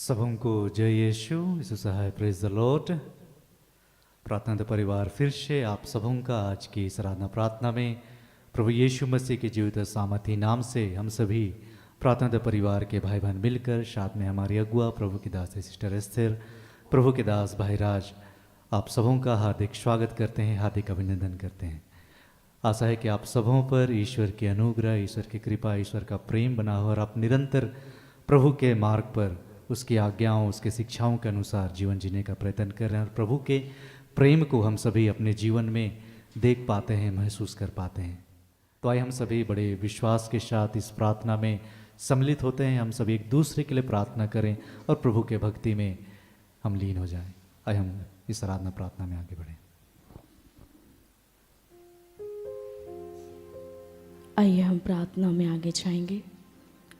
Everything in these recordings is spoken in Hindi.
सबों को जय यीशु यीशु सहाय प्रेज द लॉर्ड। प्रार्थना का परिवार फिर से आप सबों का आज की इस आराधना प्रार्थना में प्रभु यीशु मसीह के जीवित सामर्थी नाम से हम सभी प्रार्थना का परिवार के भाई बहन मिलकर साथ में हमारी अगुआ प्रभु की दास सिस्टर एस्थर, प्रभु के दास भाई राज, आप सबों का हार्दिक स्वागत करते हैं, हार्दिक अभिनंदन करते हैं। आशा है कि आप सबों पर ईश्वर की अनुग्रह, ईश्वर की कृपा, ईश्वर का प्रेम बना हो और आप निरंतर प्रभु के मार्ग पर उसकी आज्ञाओं, उसके शिक्षाओं के अनुसार जीवन जीने का प्रयत्न कर रहे हैं और प्रभु के प्रेम को हम सभी अपने जीवन में देख पाते हैं, महसूस कर पाते हैं। तो आइए हम सभी बड़े विश्वास के साथ इस प्रार्थना में सम्मिलित होते हैं। हम सभी एक दूसरे के लिए प्रार्थना करें और प्रभु के भक्ति में हम लीन हो जाएं। आइए हम इस आराधना प्रार्थना में आगे बढ़ें। आइए हम प्रार्थना में आगे जाएंगे,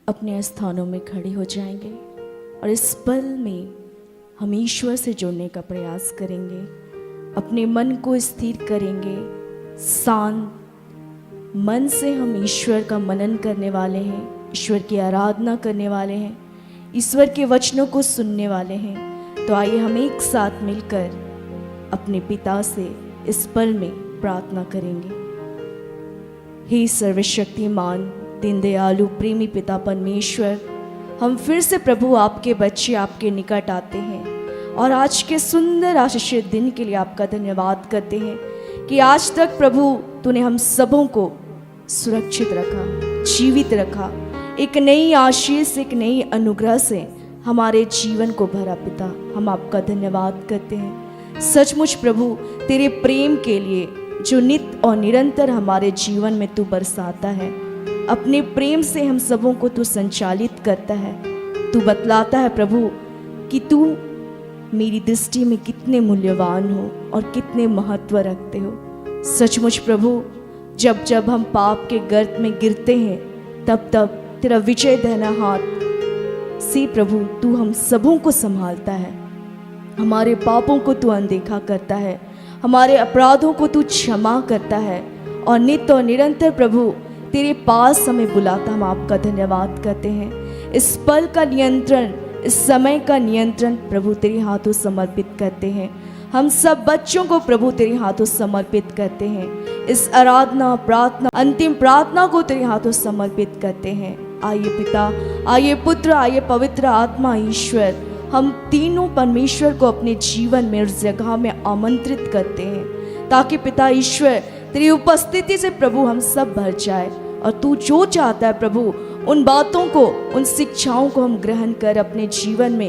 अपने स्थानों में खड़े हो जाएंगे और इस पल में हम ईश्वर से जुड़ने का प्रयास करेंगे। अपने मन को स्थिर करेंगे, शांत मन से हम ईश्वर का मनन करने वाले हैं, ईश्वर की आराधना करने वाले हैं, ईश्वर के वचनों को सुनने वाले हैं। तो आइए हम एक साथ मिलकर अपने पिता से इस पल में प्रार्थना करेंगे। हे सर्वशक्तिमान, दीन दयालु, प्रेमी पिता परमेश्वर, हम फिर से प्रभु आपके बच्चे आपके निकट आते हैं और आज के सुंदर आशीषित दिन के लिए आपका धन्यवाद करते हैं कि आज तक प्रभु तूने हम सबों को सुरक्षित रखा, जीवित रखा, एक नई आशीष, एक नई अनुग्रह से हमारे जीवन को भरा। पिता, हम आपका धन्यवाद करते हैं सचमुच प्रभु तेरे प्रेम के लिए जो नित्य और निरंतर हमारे जीवन में तू बरसाता है। अपने प्रेम से हम सबों को तू संचालित करता है। तू बतलाता है प्रभु कि तू मेरी दृष्टि में कितने मूल्यवान हो और कितने महत्व रखते हो। सचमुच प्रभु, जब जब हम पाप के गर्त में गिरते हैं तब तब तेरा विजय देना हाथ से प्रभु तू हम सबों को संभालता है। हमारे पापों को तू अनदेखा करता है, हमारे अपराधों को तू क्षमा करता है और नित्य और निरंतर प्रभु तेरे पास हमें बुलाता। हम आपका धन्यवाद करते हैं। इस पल का नियंत्रण, इस समय का नियंत्रण प्रभु तेरे हाथों समर्पित करते हैं। हम सब बच्चों को प्रभु तेरे हाथों समर्पित करते हैं। इस आराधना, प्रार्थना, अंतिम प्रार्थना को तेरे हाथों समर्पित करते हैं। आइए पिता, आइए पुत्र, आइए पवित्र आत्मा ईश्वर, हम तीनों परमेश्वर को अपने जीवन में उस जगह में आमंत्रित करते हैं ताकि पिता ईश्वर तेरी उपस्थिति से प्रभु हम सब भर जाए और तू जो चाहता है प्रभु उन बातों को, उन शिक्षाओं को हम ग्रहण कर अपने जीवन में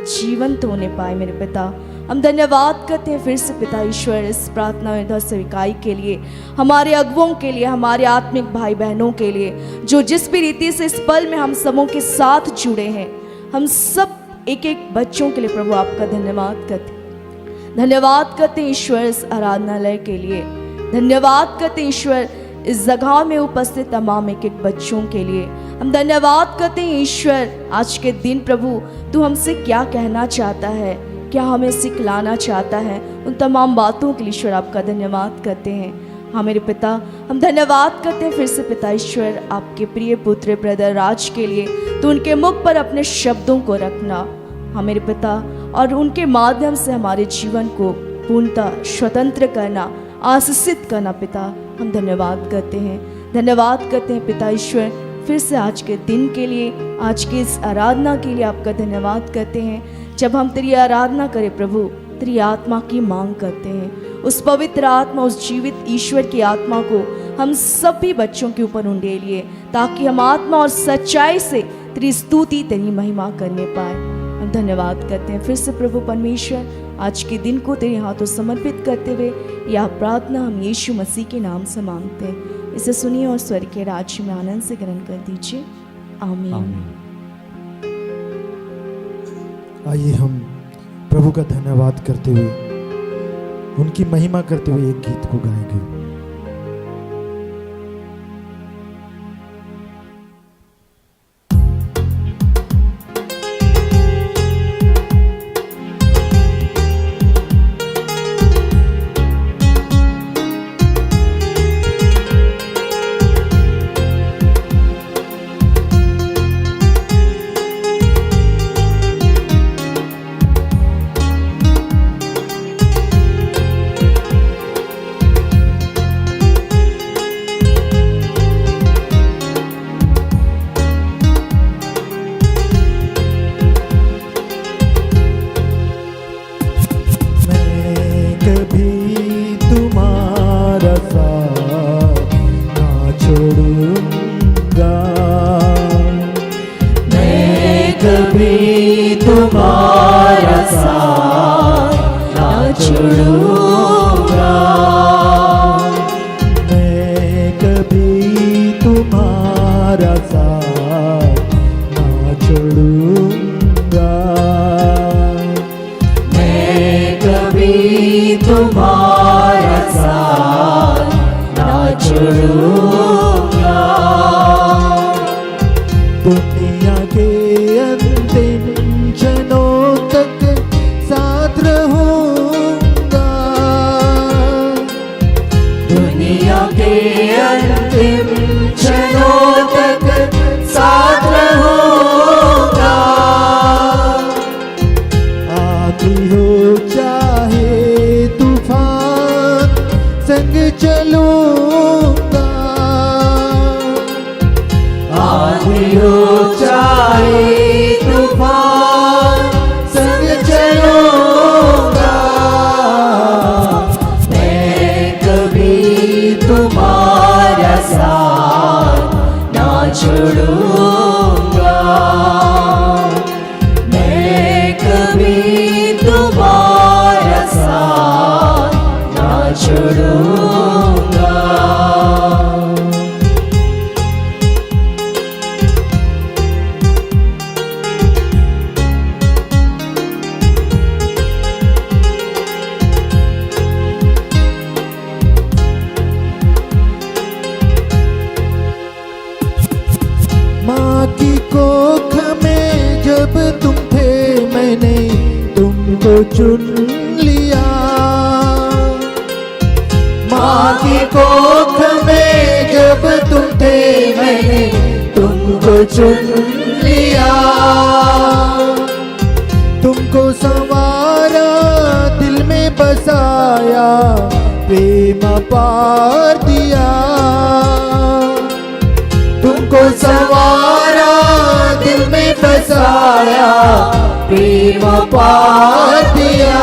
जीवंत होने पाए। मेरे पिता, हम धन्यवाद करते हैं फिर से पिता ईश्वर इस प्रार्थना में सेविकाई के लिए, हमारे अगुओं के लिए, हमारे आत्मिक भाई बहनों के लिए जो जिस भी रीति से इस पल में हम सबों के साथ जुड़े हैं। हम सब एक एक बच्चों के लिए प्रभु आपका धन्यवाद करते हैं ईश्वर इस आराधनालय के लिए। धन्यवाद करते हैं ईश्वर इस जगह में उपस्थित तमाम एक एक बच्चों के लिए। हम धन्यवाद करते हैं ईश्वर आज के दिन प्रभु तू हमसे क्या कहना चाहता है, क्या हमें सिखलाना चाहता है, उन तमाम बातों के लिए ईश्वर आपका धन्यवाद करते हैं। हाँ मेरे पिता, हम धन्यवाद करते हैं फिर से पिता ईश्वर आपके प्रिय पुत्र ब्रदर राज के लिए। तो उनके मुख पर अपने शब्दों को रखना हाँ मेरे पिता, और उनके माध्यम से हमारे जीवन को पूर्णतः स्वतंत्र करना, आशीषित करना। पिता, हम धन्यवाद करते हैं पिता ईश्वर फिर से आज के दिन के लिए, आज की इस आराधना के लिए आपका धन्यवाद करते हैं। जब हम तेरी आराधना करें प्रभु, तेरी आत्मा की मांग करते हैं। उस पवित्र आत्मा, उस जीवित ईश्वर की आत्मा को हम सभी बच्चों के ऊपर उंडेलिए ताकि हम आत्मा और सच्चाई से तेरी स्तुति, तेरी महिमा करने पाए। हम धन्यवाद करते हैं फिर से प्रभु परमेश्वर आज के दिन को तेरे हाथों समर्पित करते हुए यह प्रार्थना हम यीशु मसीह के नाम से मांगते हैं। इसे सुनिए और स्वर्ग के राज्य में आनंद से ग्रहण कर दीजिए। आमीन। आइए हम प्रभु का धन्यवाद करते हुए, उनकी महिमा करते हुए एक गीत को गाएंगे। कभी तुम्हारा साथ ना छोड़ूंगा, मैं कभी तुम्हारा साथ ना छोड़ूंगा, मैं कभी तुम्हारा साथ ना छोड़ूंगा, दुनिया के अंतिम क्षणों तक साथ रहूंगा, दुनिया के अंतिम क्षणों तक साथ रहूंगा, आती हो चाहे तूफान संग चलूंगा, आंधी हो चाहे तूफान संग चलूंगा, मैं कभी तुम्हारा साथ ना छोड़ूंगा, मैं कभी तुम्हारा साथ ना छोड़ूंगा। माँ की कोख में जब तुम थे मैंने तुमको चुन लिया, माँ की कोख में जब तुम थे मैंने तुमको चुन लिया, तुमको संवारा दिल में बसाया प्रेम पार दिया, तुमको संवारा दिल में बसाया प्रेम पार दिया,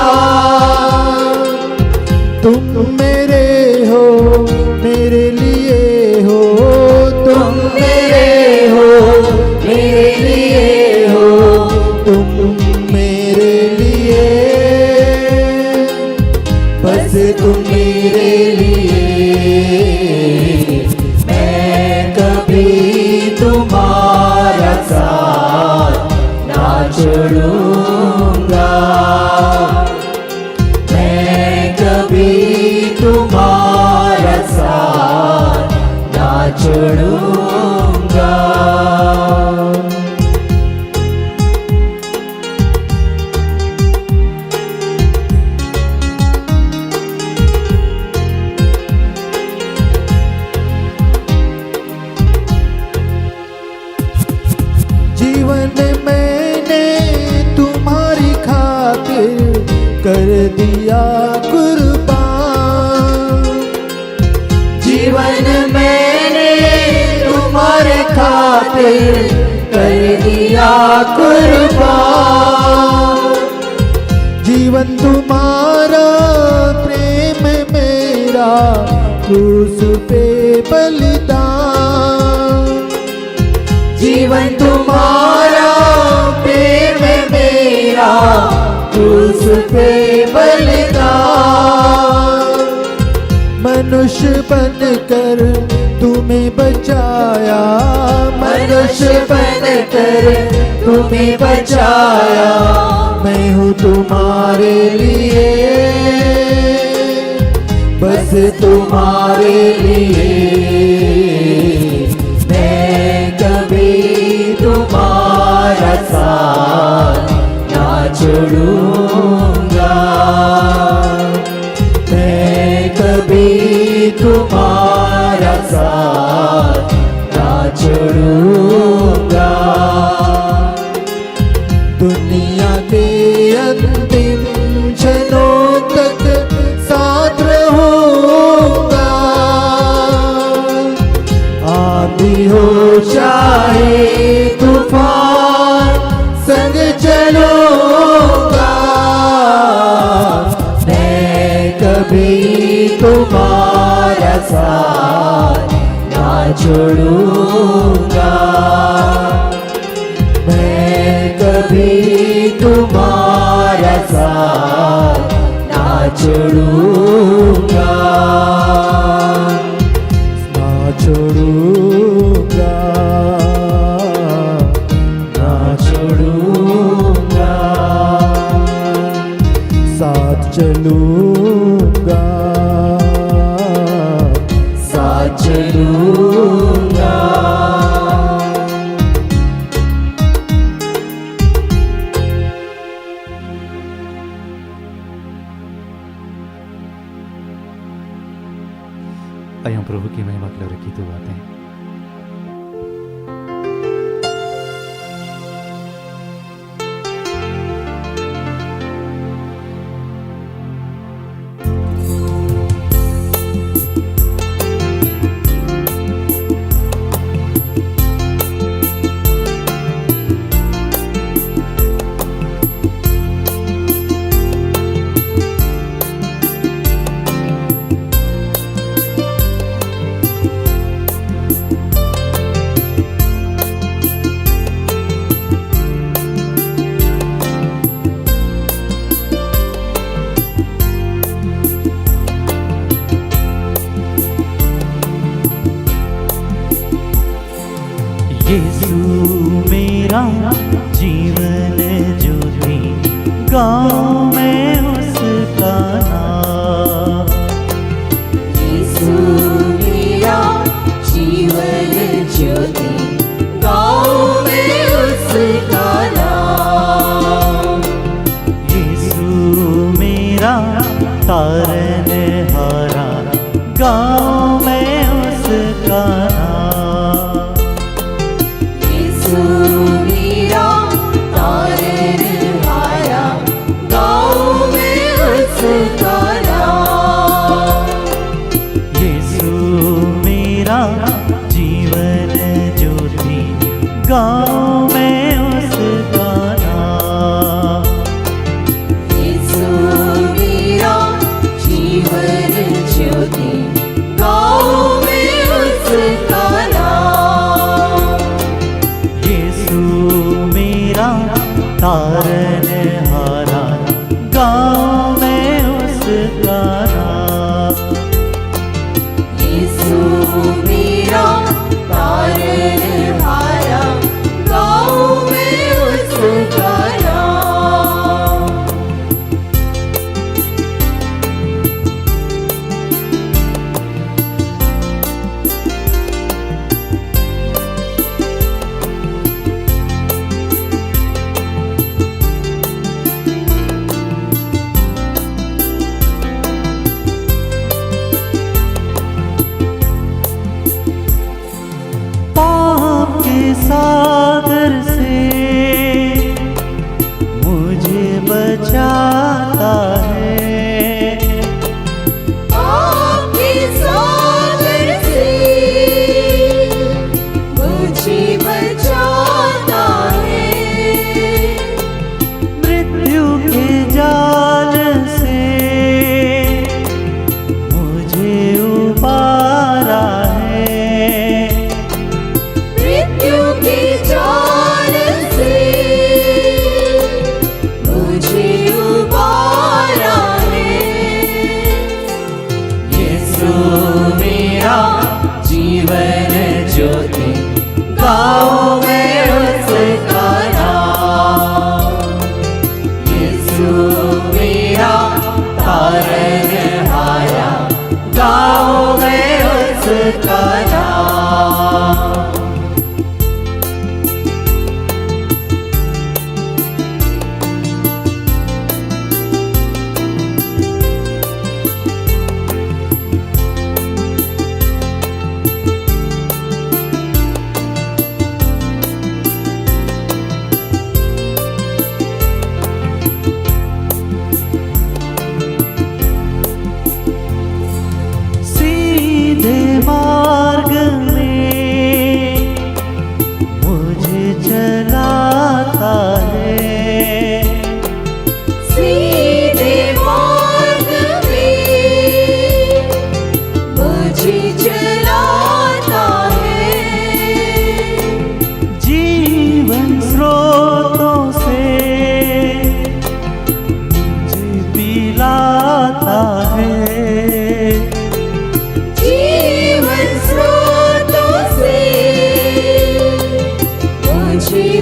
तुम मेरे हो मेरे लिए हो, तुम मेरे हो मेरे लिए हो, तुम मेरे लिए, बस तुम मेरे लिए, मैं कभी तुम्हारा साथ ना छोड़ूंगा, मैं कभी तुम्हारा साथ ना छोड़ूंगा। जीवन मैंने तुम्हारी खातिर कर दिया कुर्बान, जीवन मैंने तुम्हारे खातिर कर दिया कुर्बान, जीवन तुम्हारा प्रेम मेरा क्रूस पे बलिदान, जीवन तुम्हारा प्रेम मेरा क्रूस पे बलिदान, मनुष्य बनकर तुम्हें बचाया, मनुष्य बनकर तुम्हें बचाया, मैं हूँ तुम्हारे लिए, बस तुम्हारे लिए, मैं कभी तुम्हारा साथ ना छोड़ूंगा, मैं कभी तुम्हारा साथ ना छोड़ूंगा, दुनिया के अंतिम क्षणों तक साथ रहूंगा, आंधी हो चाहे तूफान संग चलूंगा, मैं कभी तुम्हारा साथ ना छोड़ूंगा, मैं कभी तुम्हारा साथ ना छोड़ूंगा, ना छोड़ूंगा, ना छोड़ूंगा, साथ चलूंगा, साथ चलूंगा। आइए हम प्रभु की महिमा के लिए रखी तो बातें। यीशु मेरा जीवन ज्योति, गाँव में उसका नाम। यीशु मेरा जीवन ज्योति, गाँव में उसका नाम। यीशु मेरा तारनहारा, गाँव में उसका नाम। यीशु मेरा तारनहारा, गाँव में उसका नाम। यीशु मेरा जीवन ज्योति, गाँव में उसका नाम। यीशु मेरा जीवन ज्योति, गाँव में उसका नाम। यीशु मेरा तारनहारा, गाँव में उसका नाम। यीशु मेरा तारनहारा, गाँव में उसका नाम।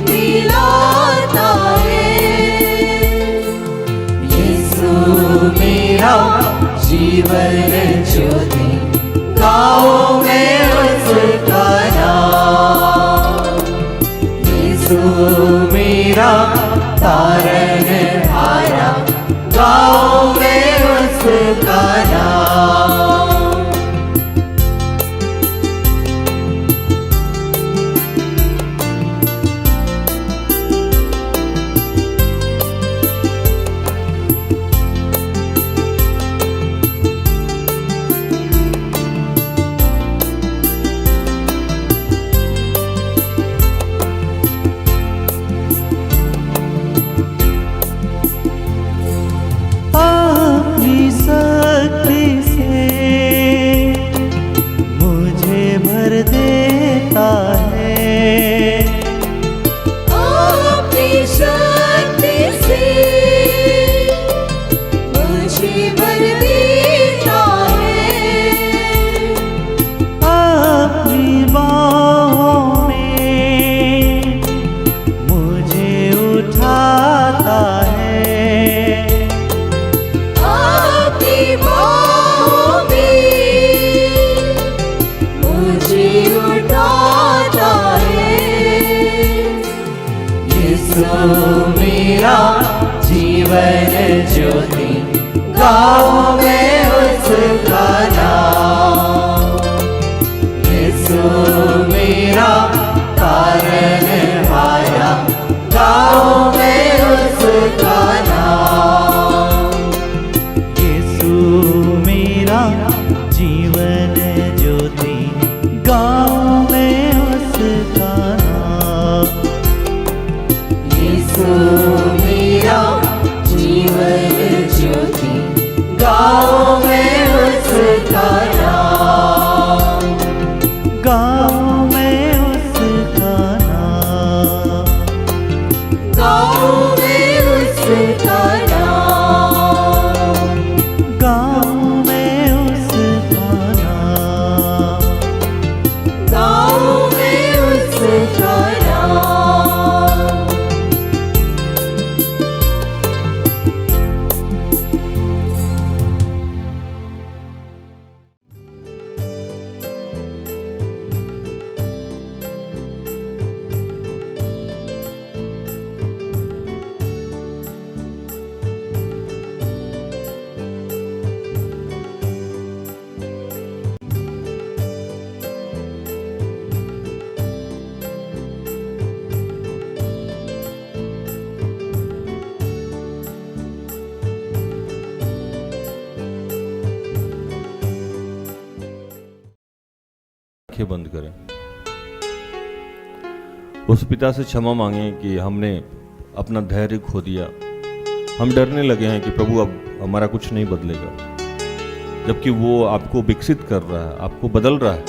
पिलाता है। यीशु मेरा जीवन ज्योति, गाओ मैं उसका नाम। यीशु मेरा तारनहारा, गाओ मैं उसका नाम। अपनी शक्ति से मुझे भर देता है, अपनी शक्ति से मुझे भर देता है। अपनी बाहों में मुझे उठाता है, आपकी बाहों में मुझे उठाता है। यीशु मेरा जीवन ज्योति, गाओ मैं उसका नाम। यीशु मेरा तारनहारा, गाओ मैं उसका नाम। यीशु मेरा जीवन ज्योति, गाओ मैं उसका नाम। यीशु मेरा जीवन ज्योति, गाओ मैं उसका नाम। गाओ मैं उसका नाम। गाओ मैं उसका नाम। गाओ मैं उसका नाम। गाओ मैं उसका नाम। आंखें बंद करें। उस पिता से क्षमा मांगे कि हमने अपना धैर्य खो दिया। हम डरने लगे हैं कि प्रभु अब हमारा कुछ नहीं बदलेगा, जबकि वो आपको विकसित कर रहा है, आपको बदल रहा है।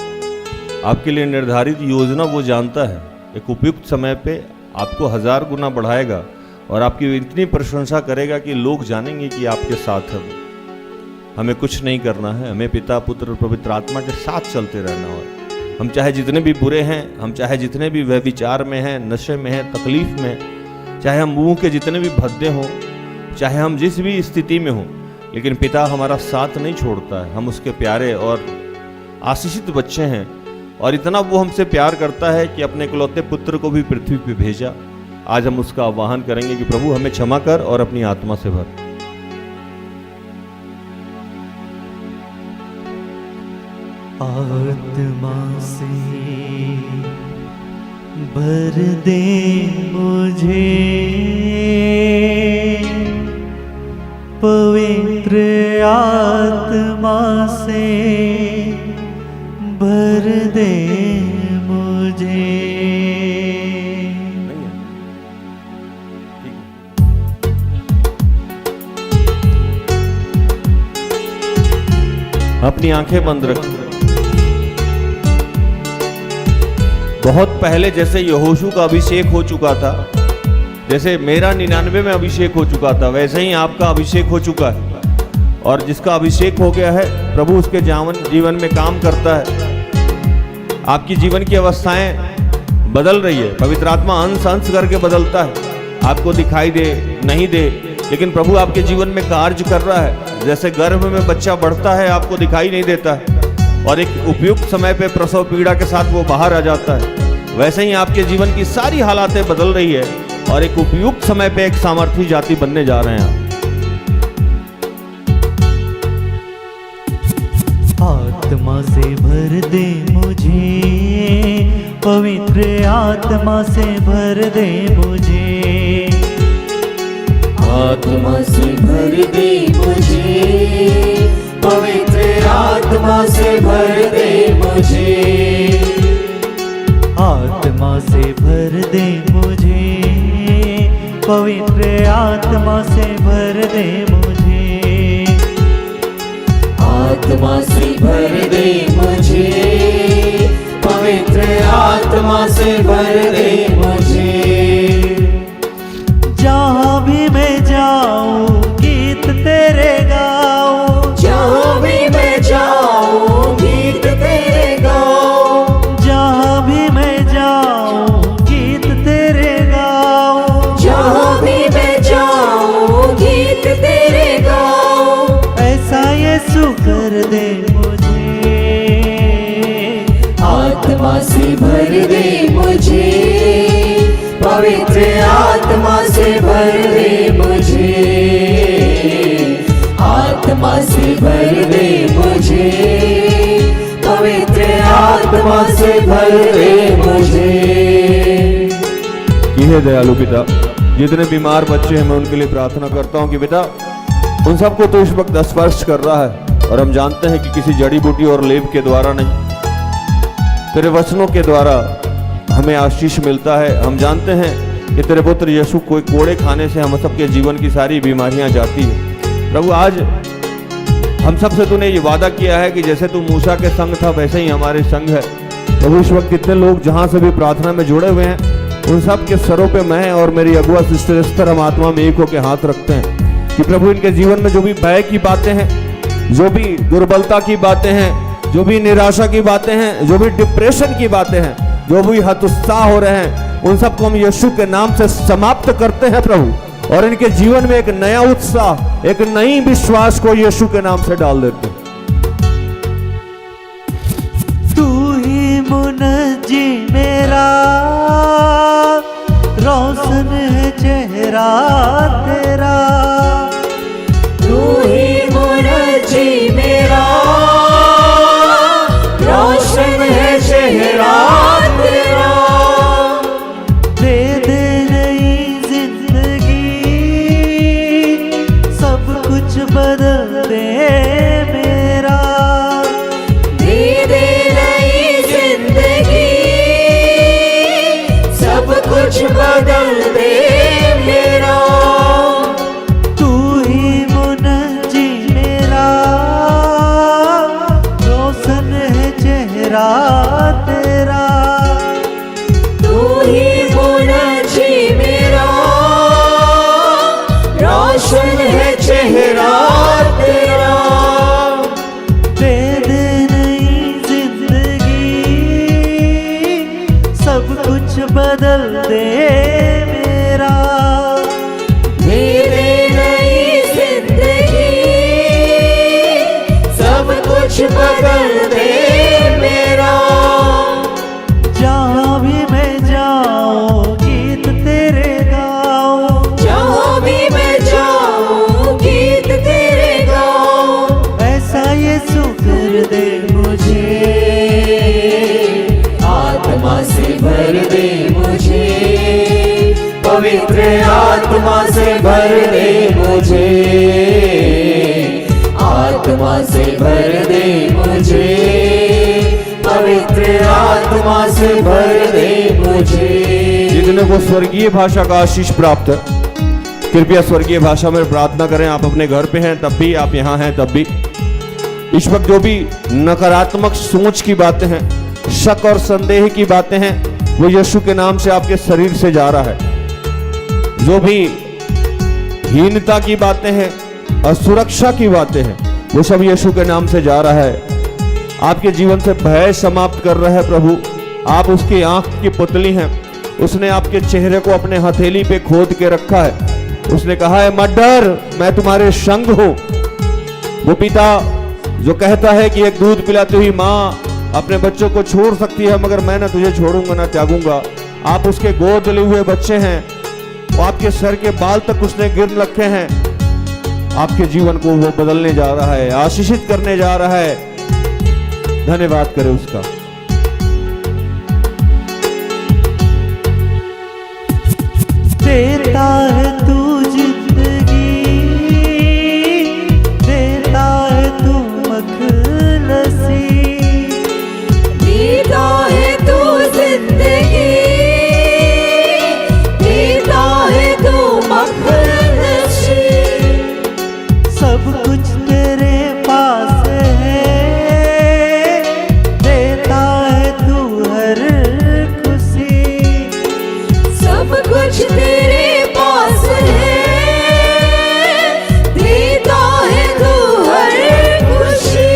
आपके लिए निर्धारित योजना वो जानता है। एक उपयुक्त समय पे आपको 1000 गुना बढ़ाएगा और आपकी इतनी प्रशंसा करेगा कि लोग जानेंगे कि आपके साथ है। हमें कुछ नहीं करना है, हमें पिता पुत्र और पवित्र आत्मा के साथ चलते रहना है। हम चाहे जितने भी बुरे हैं, हम चाहे जितने भी व्यभिचार में हैं, नशे में हैं, तकलीफ में, चाहे हम मुंह के जितने भी भद्दे हों, चाहे हम जिस भी स्थिति में हों, लेकिन पिता हमारा साथ नहीं छोड़ता है। हम उसके प्यारे और आशीषित बच्चे हैं और इतना वो हमसे प्यार करता है कि अपने इकलौते पुत्र को भी पृथ्वी पे भेजा। आज हम उसका आह्वान करेंगे कि प्रभु हमें क्षमा कर और अपनी आत्मा से भर। आत्मा से भर दे मुझे, पवित्र आत्मा से भर दे मुझे। अपनी आंखें बंद रखिए। बहुत पहले जैसे यहोशू का अभिषेक हो चुका था, जैसे मेरा 99 में अभिषेक हो चुका था, वैसे ही आपका अभिषेक हो चुका है। और जिसका अभिषेक हो गया है, प्रभु उसके जीवन में काम करता है। आपकी जीवन की अवस्थाएं बदल रही है। पवित्र आत्मा अंश अंश करके बदलता है, आपको दिखाई दे नहीं दे, लेकिन प्रभु आपके जीवन में कार्य कर रहा है। जैसे गर्भ में बच्चा बढ़ता है, आपको दिखाई नहीं देता है, और एक उपयुक्त समय पे प्रसव पीड़ा के साथ वो बाहर आ जाता है, वैसे ही आपके जीवन की सारी हालातें बदल रही है और एक उपयुक्त समय पे एक सामर्थी जाति बनने जा रहे हैं आप। आत्मा से भर दे मुझे, पवित्र आत्मा से भर दे मुझे, आत्मा से भर दे मुझे, पवित्र आत्मा से भर दे मुझे, आत्मा से भर दे मुझे, पवित्र आत्मा से भर दे मुझे, आत्मा से भर दे मुझे, पवित्र आत्मा से भर दे मुझे। जहाँ भी मैं जाऊँ गीत तेरे गाऊँ, जहाँ भी मैं जाऊँ गीत तेरे गाऊँ, जहाँ भी मैं जाऊँ गीत तेरे गाऊँ, जहाँ भी मैं जाऊँ गीत तेरे गाऊँ। ऐसा यीशु कर दे मुझे, आत्मा से भर दे मुझे, पवित्र आत्मा से भर दे मुझे, आत्मा से भर दे मुझे, पवित्र आत्मा से भर दे मुझे। कि हे दयालु पिता, जितने बीमार बच्चे हैं मैं उनके लिए प्रार्थना करता हूँ कि बेटा उन सबको तो इस वक्त स्पर्श कर रहा है, और हम जानते हैं कि किसी जड़ी बूटी और लेप के द्वारा नहीं, तेरे वचनों के द्वारा हमें आशीष मिलता है। हम जानते हैं कि तेरे पुत्र यीशु कोई कोड़े खाने से हम सबके जीवन की सारी बीमारियां जाती है। प्रभु आज हम सब से तूने ये वादा किया है कि जैसे तू मूसा के संग था वैसे ही हमारे संग है। प्रभु इस वक्त कितने लोग जहां से भी प्रार्थना में जुड़े हुए हैं, उन सब के सरों पे मैं और मेरी अगुआ सिस्टर एस्तर हम आत्मा में एक होकर हाथ रखते हैं कि प्रभु इनके जीवन में जो भी भय की बातें हैं, जो भी दुर्बलता की बातें हैं, जो भी निराशा की बातें हैं, जो भी डिप्रेशन की बातें हैं, जो भी हतोत्साह हो रहे हैं, उन सबको हम यीशु के नाम से समाप्त करते हैं प्रभु, और इनके जीवन में एक नया उत्साह, एक नई विश्वास को यीशु के नाम से डाल देते हैं। तू ही मुनज्जी मेरा, रोशन है चेहरा तेरा, तू ही मुनज्जी मेरा, रोशन है चेहरा तेरा, दे दे नई जिंदगी, सब कुछ बदल दे मेरा, दे दे नई जिंदगी, सब कुछ बदल दे मेरा। तू ही मुनज्जी मेरा, रोशन है चेहरा तेरा, तू ही मुनज्जी मेरा, रोशन है चेहरा तेरा, दे दे नई जिंदगी, सब कुछ बदल दे मेरा, दे दे नई जिंदगी, सब कुछ बदल दे मेरा। जहाँ भी मैं जाऊँ गीत तेरे गाऊँ, जहाँ भी मैं जाऊँ गीत तेरे गाऊँ। ऐसा यीशु कर दे मुझे, आत्मा से भर दे मुझे, पवित्र आत्मा से भर दे मुझे, आत्मा से भर दे मुझे, पवित्र आत्मा से भर दे मुझे। जितने को स्वर्गीय भाषा का आशीष प्राप्त है, कृपया स्वर्गीय भाषा में प्रार्थना करें। आप अपने घर पे हैं तब भी, आप यहाँ हैं तब भी। इस वक्त जो भी नकारात्मक सोच की बातें हैं, शक और संदेह की बातें हैं, वो यीशु के नाम से आपके शरीर से जा रहा है। जो भी हीनता की बातें हैं, असुरक्षा की बातें हैं, वो सब यीशु के नाम से जा रहा है। आपके जीवन से भय समाप्त कर रहा है प्रभु। आप उसकी आंख की पुतली हैं। उसने आपके चेहरे को अपने हथेली पे खोद के रखा है। उसने कहा है मत डर, मैं तुम्हारे संग हूं। वो पिता जो कहता है कि एक दूध पिलाती हुई माँ अपने बच्चों को छोड़ सकती है, मगर मैं ना तुझे छोड़ूंगा ना त्यागूंगा। आप उसके गोद लिए हुए बच्चे हैं। वो आपके सर के बाल तक उसने गिन रखे हैं। आपके जीवन को वो बदलने जा रहा है, आशीषित करने जा रहा है। धन्यवाद करें उसका। देता है तू जिंदगी, देता है तू मखलसी, देता है तू जिंदगी, देता है तू मखलसी। सब कुछ तेरे पास है, देता है तू हर खुशी। सब कुछ तेरे पास है, देता है तू हर खुशी।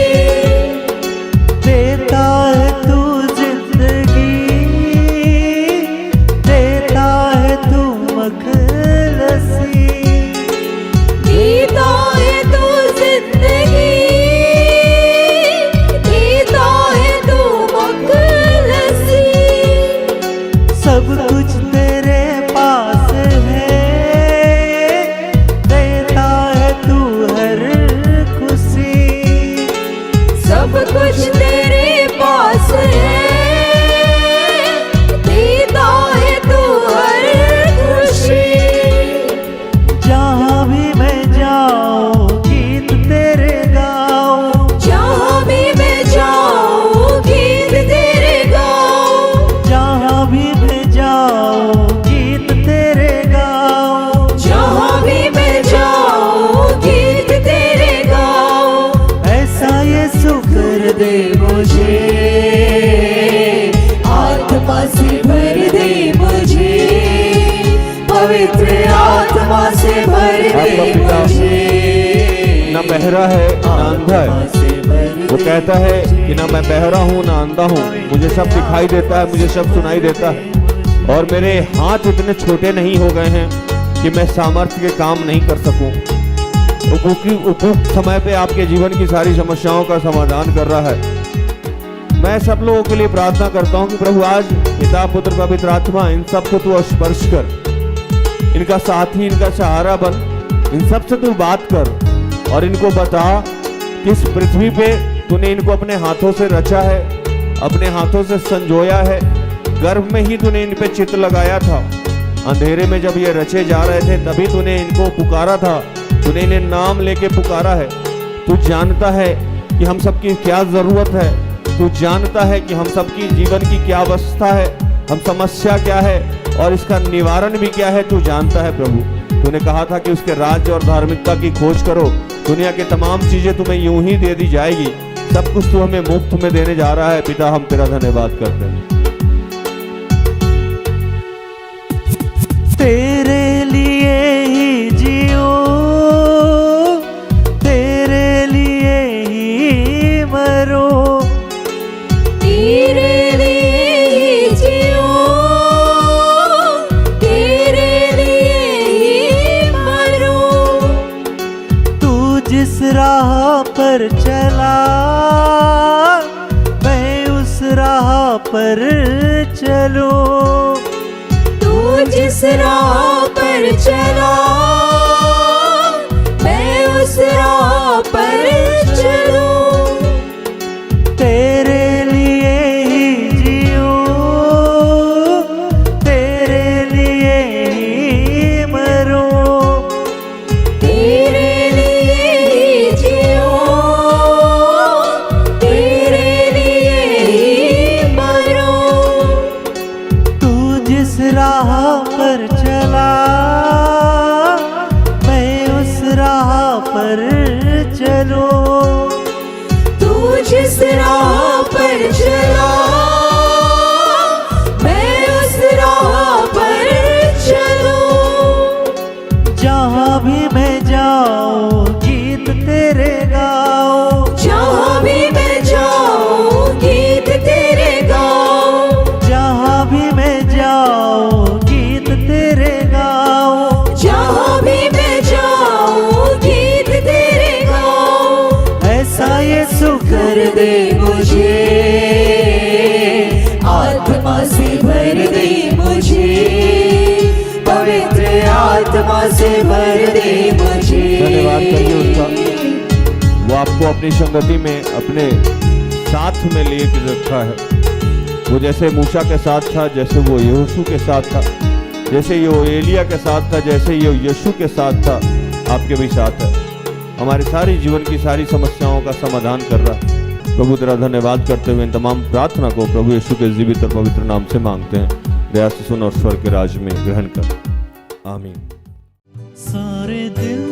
देता है तू जिंदगी, देता है तू मखलसी। देता है तू जिंदगी, देता है तू मखलसी। सब कुछ तेरे पास है, देता है तू हर खुशी। सब कुछ तेरे पास है, देता है तू हर खुशी। जहाँ भी मैं जाऊँ गीत तेरे गाऊँ, जहाँ भी मैं जाऊँ गीत तेरे गाऊँ, जहाँ भी मैं जाऊँ गीत तेरे गाऊँ। जहाँ भी मैं जाऊँ गीत तेरे गाऊँ। ऐसा ये सुकर दे मुझे, आत्मा से भर दे मुझे, पवित्र आत्मा से भर दे आपका पिता मुझे। ना बहरा है ना अंधा है। वो कहता है कि ना मैं बहरा हूँ ना अंधा हूँ, मुझे सब दिखाई देता है, मुझे सब सुनाई देता है। और मेरे हाथ इतने छोटे नहीं हो गए हैं कि मैं सामर्थ्य के काम नहीं कर सकूं। उपयुक्त समय पे आपके जीवन की सारी समस्याओं का समाधान कर रहा है। मैं सब लोगों के लिए प्रार्थना करता हूं कि प्रभु आज पिता पुत्र पवित्र आत्मा इन सबको तू स्पर्श कर, इनका साथी इनका सहारा बन, इन सब से तू बात कर और इनको बता कि इस पृथ्वी पे तूने इनको अपने हाथों से रचा है, अपने हाथों से संजोया है। गर्भ में ही तूने इन पे चित्त लगाया था। अंधेरे में जब ये रचे जा रहे थे तभी तूने इनको पुकारा था, तूने इन्हें नाम लेके पुकारा है। तू जानता है कि हम सबकी क्या जरूरत है, तू जानता है कि हम सबकी जीवन की क्या अवस्था है, हम समस्या क्या है और इसका निवारण भी क्या है, तू जानता है प्रभु। तूने कहा था कि उसके राज्य और धार्मिकता की खोज करो, दुनिया के तमाम चीजें तुम्हें यूं ही दे दी जाएगी। सब कुछ तू हमें मुफ्त में देने जा रहा है। पिता हम तेरा धन्यवाद करते हैं। तेरे लिए ही जियो, तेरे लिए ही मरो। तेरे लिए ही जियो, तेरे लिए ही मरो। तू जिस राह पर चला मैं उस राह पर चलूं। तू जिस राह पर चला मैं उस राह पर चलूं। तेरे लिए ही जियो, तेरे लिए ही मरूं। तेरे लिए ही जियो, तेरे लिए ही मरूं। तू जिस राह पर चला मैं उस राह पर चलूं। तू जिस राह पर चला मैं उस राह पर चलूं। जहाँ भी मैं जाऊँ गीत तेरे गाऊँ। जहाँ भी मैं जाऊँ गीत तेरे गाऊँ। पवित्र आत्मा से भर दे मुझे। धन्यवाद करिए उसका, वो आपको अपनी संगति में अपने साथ में लिए रखा है। वो जैसे मूसा के साथ था, जैसे वो यहोशू के साथ था, जैसे ये एलिया के साथ था, जैसे ये यीशु के साथ था, आपके भी साथ है। हमारे सारी जीवन की सारी समस्याओं का समाधान कर रहा है। प्रभु तेरा धन्यवाद करते हुए इन तमाम प्रार्थना को प्रभु यीशु के जीवित और पवित्र नाम से मांगते हैं। दया से सुन और स्वर्ग के राज में ग्रहण कर, आमीन। सारे दिल